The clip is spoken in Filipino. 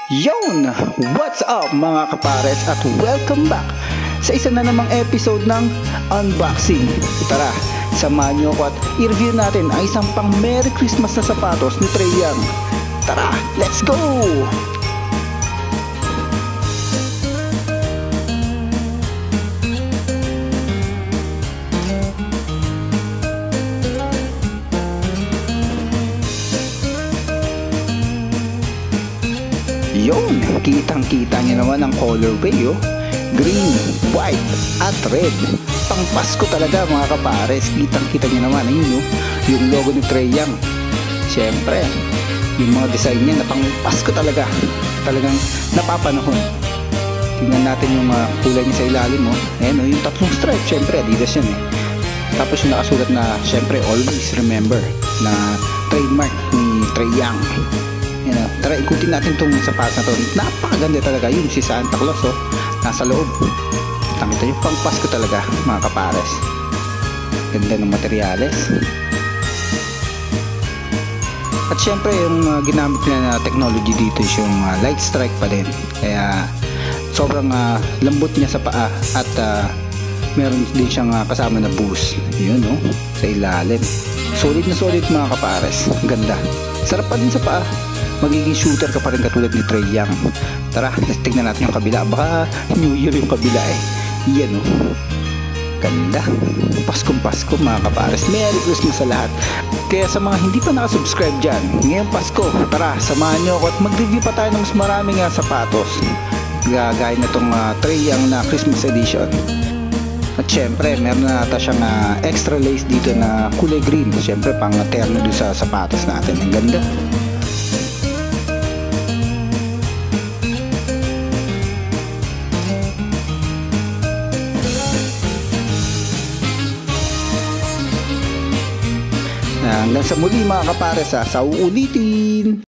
Yon! What's up mga kapares at welcome back sa isa na namang episode ng unboxing. Tara, samahan nyo ako at i-review natin ang isang pang Merry Christmas na sapatos ni Trae Young. Tara, let's go! Yun, kitang-kita niyo naman ang colorway, oh. Green, white, at red. Pang Pasko talaga mga kapares. Kitang-kita niyo naman, ayun, oh, yung logo ni Trae Young. Siyempre, yung mga design niya na pang Pasko talaga. Talagang napapanahon. Tingnan natin yung kulay niya sa ilalim, oh. Ayan, oh, yung tatlong stripe, siyempre, Adidas yan, eh. Tapos yung nakasulat na, siyempre, always remember, na trademark ni Trae Young. Tara, ikutin natin itong sapatos na to. Napakaganda talaga. Yun si Santa Claus, oh, nasa loob. Tamita yung pang Pasko talaga mga kapares. Ganda ng materyales. At syempre yung ginamit nila na technology dito is yung light strike pa din. Kaya sobrang lambot niya sa paa. At meron din siyang kasama na boost. Yun, oh, sa ilalim. Solid na solid mga kapares. Ganda. Sarap pa din sa paa. Magiging shooter ka pa rin katulad ni Trae Young. Tara, tignan natin yung kabila. Baka New Year yung kabila, eh. Yan, oh. Ganda. Paskong Pasko mga kapares. Merry Christmas sa lahat. Kaya sa mga hindi pa nakasubscribe dyan, ngayong Pasko, tara, samahan nyo ako at mag-review pa tayo ng mas maraming sapatos. Gaya na itong Trae Young na Christmas edition. At syempre, meron na ata siyang extra lace dito na kulay green. Syempre, pang terno doon sa sapatos natin. Ang ganda. Hanggang sa muli mga kapares, sa uulitin.